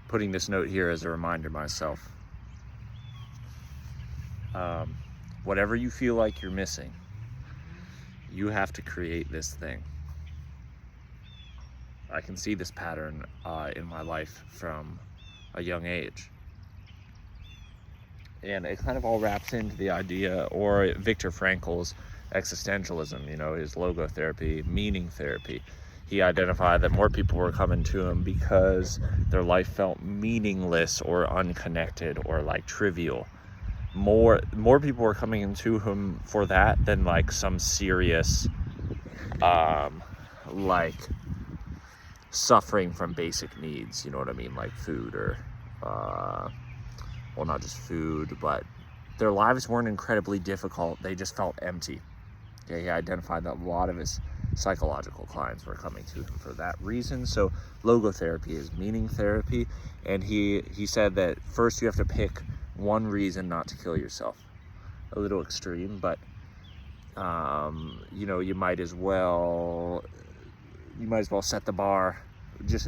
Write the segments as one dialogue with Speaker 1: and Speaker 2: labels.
Speaker 1: putting this note here as a reminder myself. Whatever you feel like you're missing, you have to create this thing. I can see this pattern in my life from a young age. And it kind of all wraps into the idea, or Viktor Frankl's existentialism, his logotherapy, meaning therapy. He identified that more people were coming to him because their life felt meaningless or unconnected or like trivial. More people were coming into him for that than like some serious like suffering from basic needs, you know what I mean, like food or well, not just food, but their lives weren't incredibly difficult, they just felt empty. Okay, he identified that a lot of his psychological clients were coming to him for that reason. So logotherapy is meaning therapy, and he said that first you have to pick one reason not to kill yourself. A little extreme, but you might as well set the bar.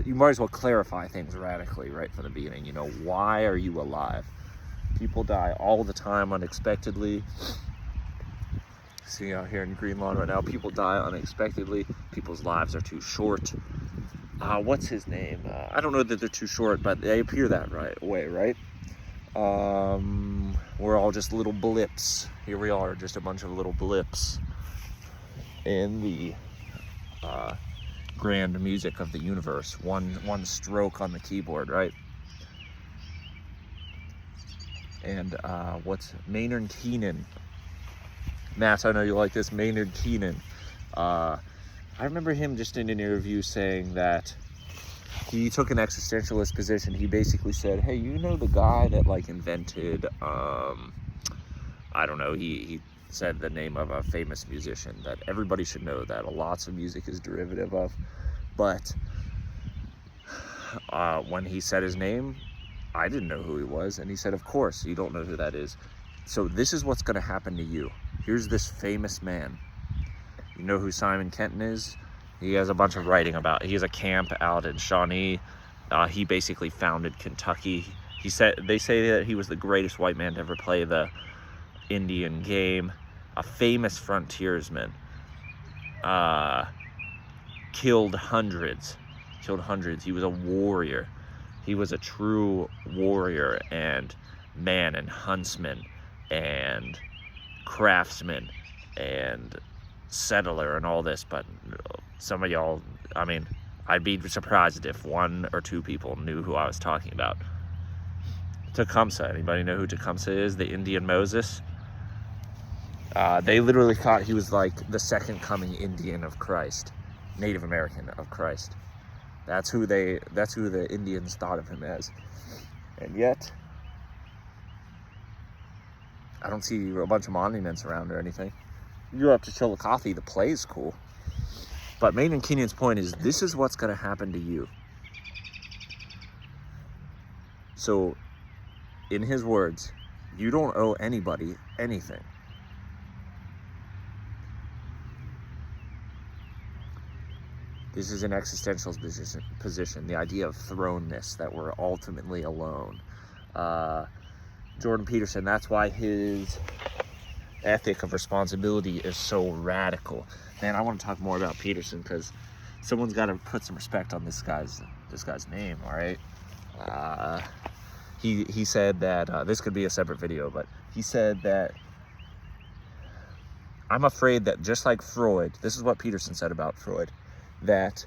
Speaker 1: You might as well clarify things radically right from the beginning. Why are you alive? People die all the time unexpectedly. See out here in Green Lawn right now, people die unexpectedly. People's lives are too short. What's his name? I don't know that they're too short, but they appear that way, right? We're all just little blips. Here we are, just a bunch of little blips in the grand music of the universe. One stroke on the keyboard, right? And what's Maynard Keenan? Matt, I know you like this. Maynard Keenan. I remember him just in an interview saying that he took an existentialist position. He basically said, hey, the guy that like invented, I don't know, he said the name of a famous musician that everybody should know that lots of music is derivative of. But when he said his name, I didn't know who he was. And he said, of course, you don't know who that is. So this is what's going to happen to you. Here's this famous man. You know who Simon Kenton is? He has a bunch of writing about. He has a camp out in Shawnee. He basically founded Kentucky. They say that he was the greatest white man to ever play the Indian game. A famous frontiersman. Killed hundreds. He was a warrior. He was a true warrior and man and huntsman and craftsman and settler and all this. But some of y'all, I'd be surprised if one or two people knew who I was talking about. Tecumseh. Anybody know who Tecumseh is? The Indian Moses. They literally thought he was like the second coming Indian of Christ, Native American of Christ. That's who the Indians thought of him as. And yet, I don't see a bunch of monuments around or anything. You go up to Chillicothe, the play's cool. But Maynard Keenan's point is, this is what's going to happen to you. So, in his words, you don't owe anybody anything. This is an existentialist position, the idea of thrownness, that we're ultimately alone. Jordan Peterson, that's why his ethic of responsibility is so radical. Man, I want to talk more about Peterson because someone's got to put some respect on this guy's name, all right? He said that, this could be a separate video, but he said that, I'm afraid that just like Freud, this is what Peterson said about Freud, that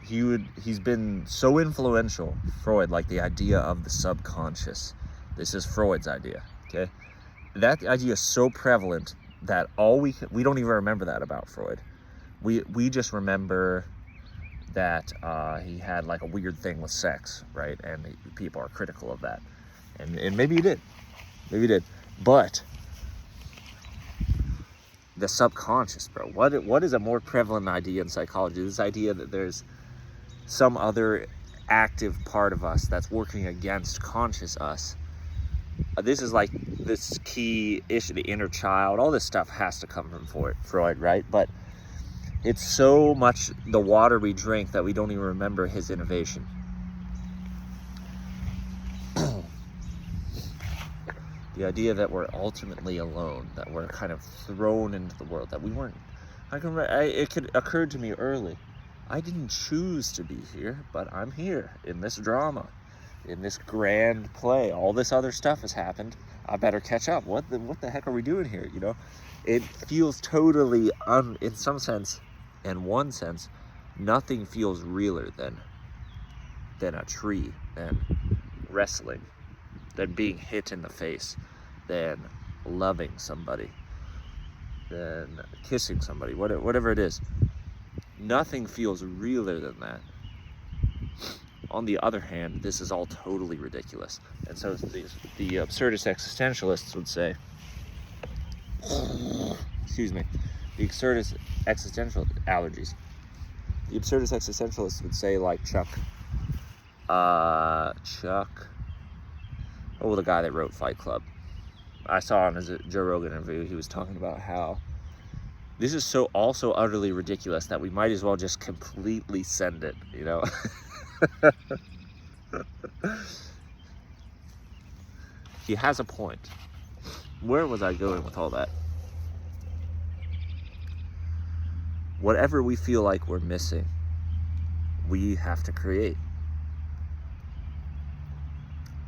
Speaker 1: he's been so influential, Freud, like the idea of the subconscious. This is Freud's idea, okay? That idea is so prevalent that we don't even remember that about Freud. We just remember that he had like a weird thing with sex, right? And people are critical of that. And maybe he did. But the subconscious, bro. What is a more prevalent idea in psychology? This idea that there's some other active part of us that's working against conscious us. This is like this key issue, the inner child. All this stuff has to come from Freud, right? But It's so much the water we drink that we don't even remember his innovation. The idea that we're ultimately alone, that we're kind of thrown into the world, that we weren't. It occurred to me early. I didn't choose to be here, but I'm here in this drama, in this grand play. All this other stuff has happened. I better catch up. What the heck are we doing here? You know, it feels totally in some sense, in one sense, nothing feels realer than a tree, than wrestling, than being hit in the face, than loving somebody, than kissing somebody, whatever it is. Nothing feels realer than that. On the other hand, this is all totally ridiculous. And so the absurdist existentialists would say, excuse me, the absurdist existential allergies. The absurdist existentialists would say, like Chuck, the guy that wrote Fight Club. I saw on his Joe Rogan interview, he was talking about how this is so also utterly ridiculous that we might as well just completely send it, you know? He has a point. Where was I going with all that? Whatever we feel like we're missing, we have to create.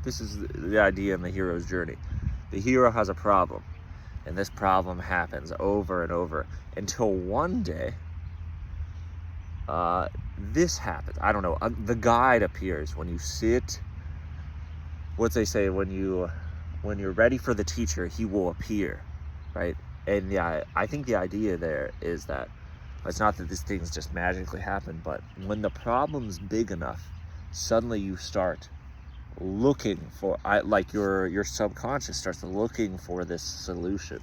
Speaker 1: This is the idea in the hero's journey. The hero has a problem, and this problem happens over and over until one day, this happens. I don't know. The guide appears when you sit. What they say, when you're ready for the teacher, he will appear, right? And yeah, I think the idea there is that it's not that these things just magically happen, but when the problem's big enough, suddenly you start looking for, your subconscious starts looking for this solution.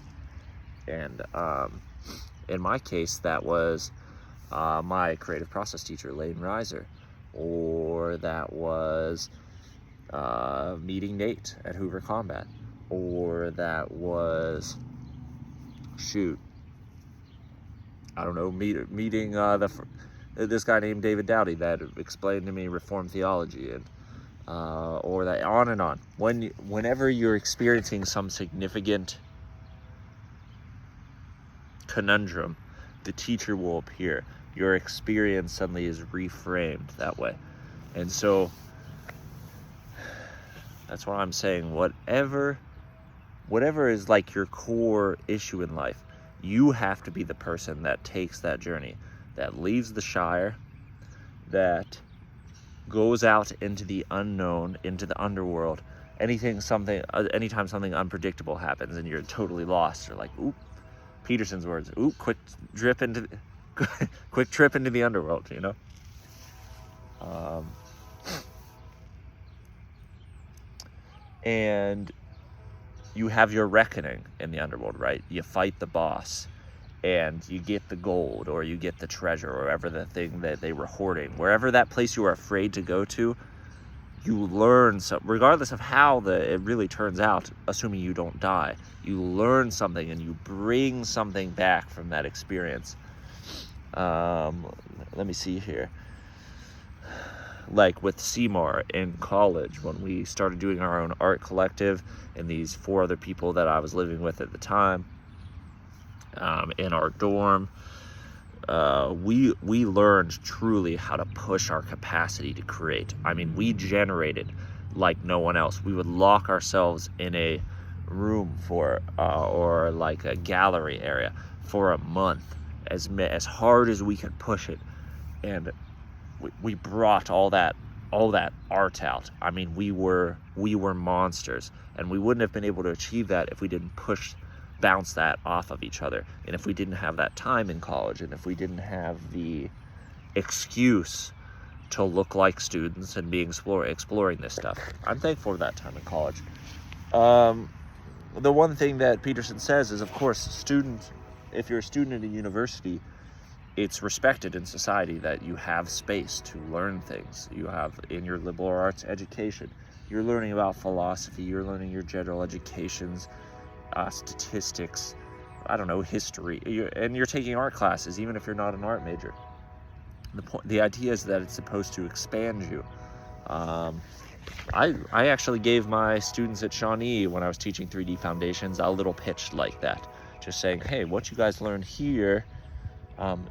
Speaker 1: And in my case, that was my creative process teacher, Lane Reiser, or that was meeting Nate at Hoover Combat, or that was meeting this guy named David Dowdy that explained to me Reformed theology, and or that, on and on. Whenever you're experiencing some significant conundrum, the teacher will appear. Your experience suddenly is reframed that way. And so that's why I'm saying whatever is like your core issue in life, you have to be the person that takes that journey, that leaves the Shire, that goes out into the unknown, into the underworld. Anytime something unpredictable happens and you're totally lost, you're like, oop, Peterson's words, oop, quick trip into the underworld, you know? And you have your reckoning in the underworld, right? You fight the boss, and you get the gold, or you get the treasure, or whatever the thing that they were hoarding. Wherever that place you were afraid to go to, you learn something, regardless of how it really turns out, assuming you don't die. You learn something, and you bring something back from that experience. Let me see here. Like with Seymour in college, when we started doing our own art collective, and these 4 other people that I was living with at the time, in our dorm, we learned truly how to push our capacity to create. I mean, we generated like no one else. We would lock ourselves in a room or like a gallery area for a month, as hard as we could push it, and we brought all that art out. I mean, we were monsters, and we wouldn't have been able to achieve that if we didn't bounce that off of each other, and if we didn't have that time in college, and if we didn't have the excuse to look like students and be exploring this stuff. I'm thankful for that time in college. The one thing that Peterson says is, of course, if you're a student at a university, it's respected in society that you have space to learn things. You have, in your liberal arts education, you're learning about philosophy, you're learning your general educations, statistics, I don't know, history, and you're taking art classes, even if you're not an art major. The idea is that it's supposed to expand you. I actually gave my students at Shawnee, when I was teaching 3D Foundations, a little pitch like that. Just saying, hey, what you guys learned here,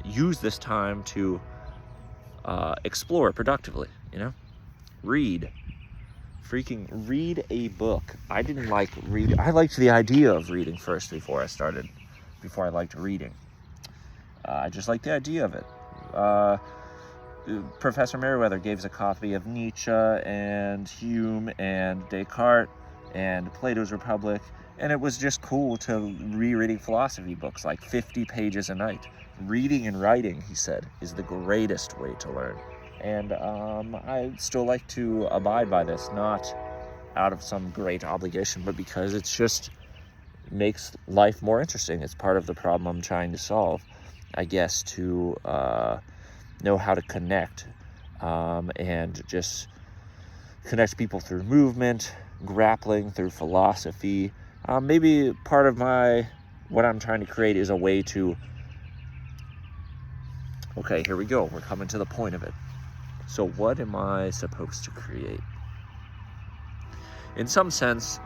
Speaker 1: use this time to explore productively, Read. Freaking read a book. I didn't like reading. I liked the idea of reading first before I liked reading. I just liked the idea of it. Professor Merriweather gave us a copy of Nietzsche and Hume and Descartes and Plato's Republic, and it was just cool to rereading philosophy books, like 50 pages a night. Reading and writing, he said, is the greatest way to learn. And I still like to abide by this, not out of some great obligation, but because it's just makes life more interesting. It's part of the problem I'm trying to solve, I guess, to know how to connect and just connect people through movement, grappling through philosophy. Maybe part of what I'm trying to create is a way to, okay, here we go. We're coming to the point of it. So what am I supposed to create? In some sense,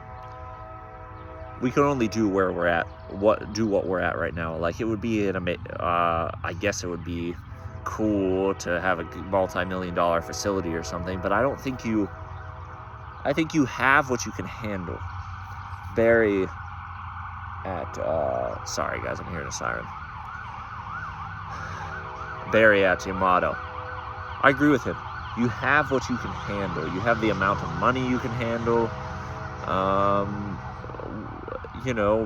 Speaker 1: we can only do where we're at, what we're at right now. Like, it would be I guess it would be cool to have a multi-million-dollar facility or something, but I think you have what you can handle. Barry at sorry guys, I'm hearing a siren. Barry at Yamato, I agree with him. You have what you can handle. You have the amount of money you can handle.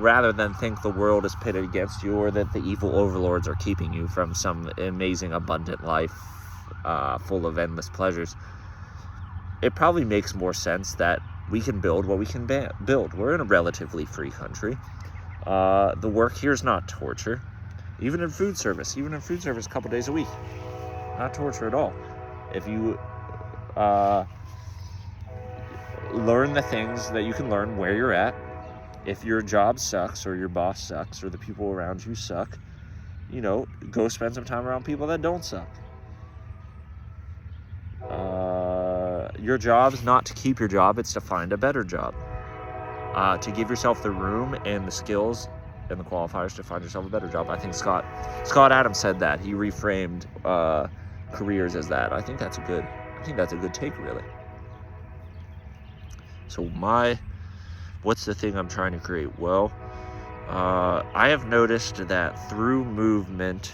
Speaker 1: Rather than think the world is pitted against you, or that the evil overlords are keeping you from some amazing, abundant life full of endless pleasures, it probably makes more sense that we can build what we can build. We're in a relatively free country. The work here is not torture. Even in food service a couple days a week, not torture at all. If you learn the things that you can learn where you're at, if your job sucks or your boss sucks or the people around you suck, go spend some time around people that don't suck. Your job's not to keep your job, it's to find a better job. To give yourself the room and the skills and the qualifiers to find yourself a better job. I think Scott Adams said that. He reframed careers as that. I think that's a good take, really. So what's the thing I'm trying to create? Well, I have noticed that through movement,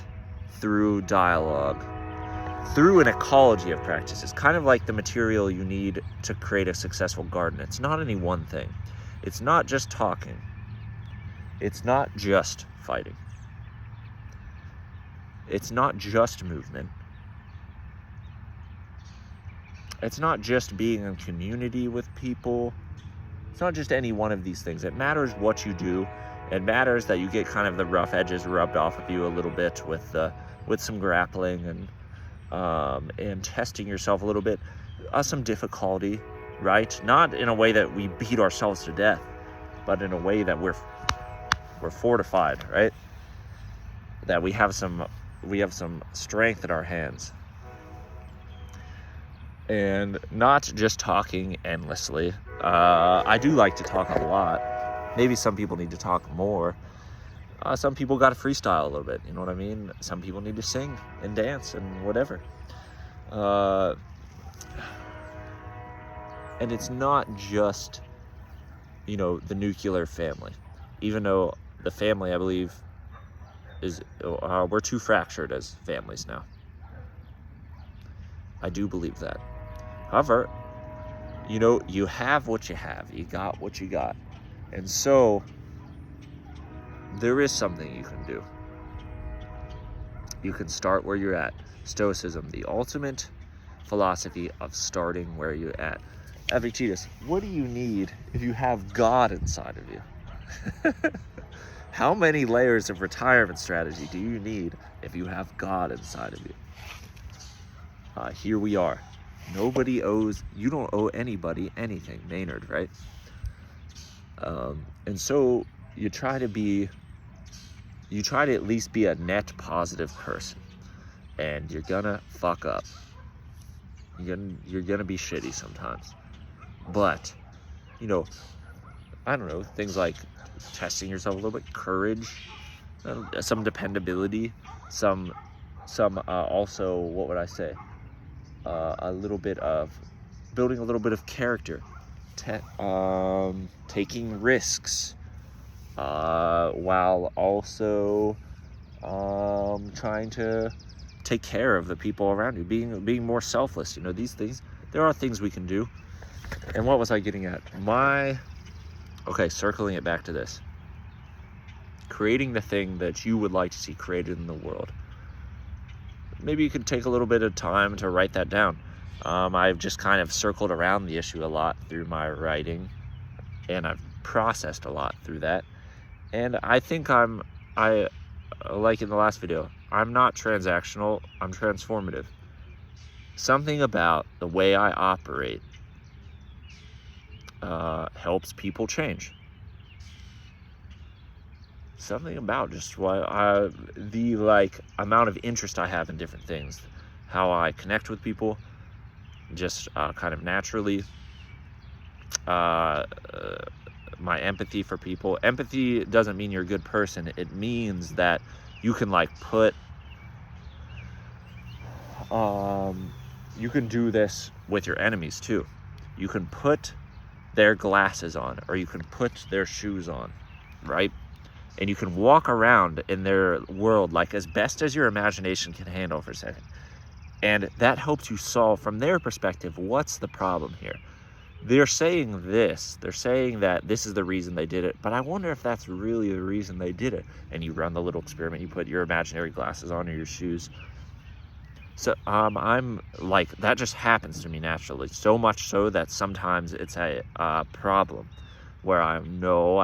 Speaker 1: through dialogue, through an ecology of practices, kind of like the material you need to create a successful garden. It's not any one thing. It's not just talking. It's not just fighting. It's not just movement. It's not just being in community with people. It's not just any one of these things. It matters what you do. It matters that you get kind of the rough edges rubbed off of you a little bit with some grappling and testing yourself a little bit. Some difficulty, right? Not in a way that we beat ourselves to death, but in a way that we're fortified, right? That we have some strength in our hands. And not just talking endlessly. I do like to talk a lot. Maybe some people need to talk more. Some people got to freestyle a little bit, you know what I mean? Some people need to sing and dance and whatever. And it's not just, the nuclear family. Even though the family, I believe, is we're too fractured as families now. I do believe that. However, you have what you have. You got what you got. And so, there is something you can do. You can start where you're at. Stoicism, the ultimate philosophy of starting where you're at. Epictetus, what do you need if you have God inside of you? How many layers of retirement strategy do you need if you have God inside of you? Here we are. You don't owe anybody anything, Maynard, right? And so you try to be you try to at least be a net positive person, and you're gonna fuck up. You're gonna be shitty sometimes. But, you know, I don't know, things like testing yourself a little bit, courage, some dependability, some also, what would I say? A little bit of building a little bit of character, taking risks, while also trying to take care of the people around you, being more selfless. You know, these things, there are things we can do. And what was I getting at? Okay, circling it back to this. Creating the thing that you would like to see created in the world. Maybe you could take a little bit of time to write that down. I've just kind of circled around the issue a lot through my writing, and I've processed a lot through that. And I think like in the last video, I'm not transactional, I'm transformative. Something about the way I operate helps people change. Something about just the like amount of interest I have in different things, how I connect with people, just kind of naturally. My empathy for people. Empathy doesn't mean you're a good person. It means that you can like you can do this with your enemies too. You can put their glasses on, or you can put their shoes on, right? And you can walk around in their world like as best as your imagination can handle for a second. And that helps you solve, from their perspective, what's the problem here? They're saying this. They're saying that this is the reason they did it, but I wonder if that's really the reason they did it. And you run the little experiment. You put your imaginary glasses on, or your shoes. So I'm like, that just happens to me naturally. So much so that sometimes it's a problem where I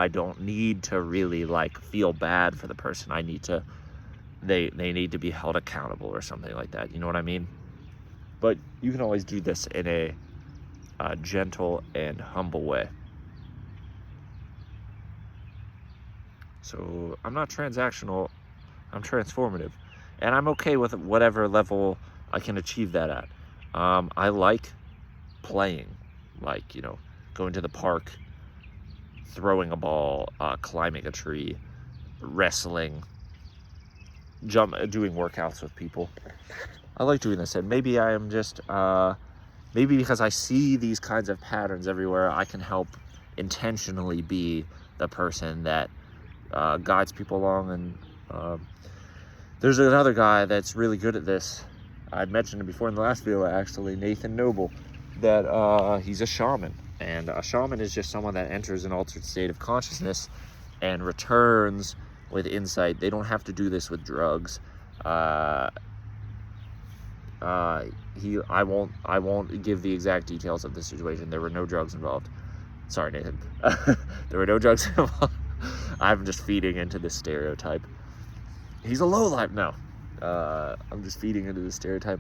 Speaker 1: don't need to really like feel bad for the person. I need to, they need to be held accountable or something like that. You know what I mean? But you can always do this in a gentle and humble way. So I'm not transactional, I'm transformative. And I'm okay with whatever level I can achieve that at. I like playing, like, you know, going to the park, throwing a ball, climbing a tree, wrestling, doing workouts with people. I like doing this, and maybe I am just, maybe because I see these kinds of patterns everywhere, I can help intentionally be the person that guides people along. And there's another guy that's really good at this. I'd mentioned it before in the last video, actually, Nathan Noble, that he's a shaman. And a shaman is just someone that enters an altered state of consciousness and returns with insight. They don't have to do this with drugs. I won't give the exact details of the situation. There were no drugs involved. Sorry, Nathan. There were no drugs involved. I'm just feeding into this stereotype. He's a lowlife now. I'm just feeding into the stereotype.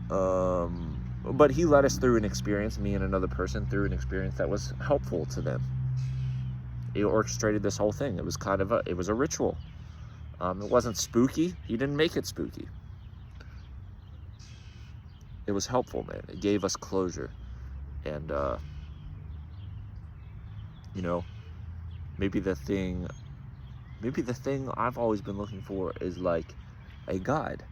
Speaker 1: But he led us through an experience, me and another person, through an experience that was helpful to them. He orchestrated this whole thing. It was kind of it was a ritual. It wasn't spooky. He didn't make it spooky. It was helpful, man. It gave us closure. And, you know, maybe the thing I've always been looking for is like a guide.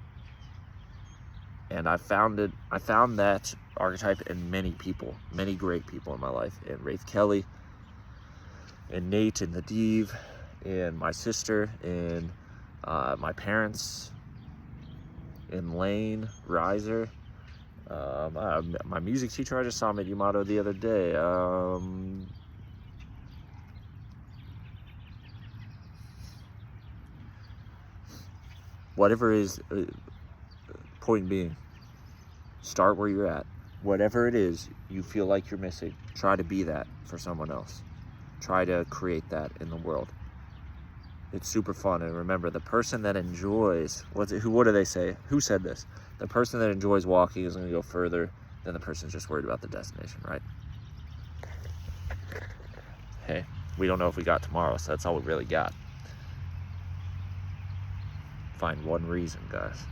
Speaker 1: And I found that archetype in many people, many great people in my life. In Rafe Kelly, in Nate, and Nadiv, in my sister, in my parents, in Lane, Riser, my music teacher. I just saw him at Yamato the other day. Whatever is, point being, start where you're at. Whatever it is you feel like you're missing, try to be that for someone else. Try to create that in the world. It's super fun. And remember, the person that enjoys, what do they say? Who said this? The person that enjoys walking is going to go further than the person who's just worried about the destination, right? Hey, We don't know if we got tomorrow, so that's all we really got. Find one reason, guys.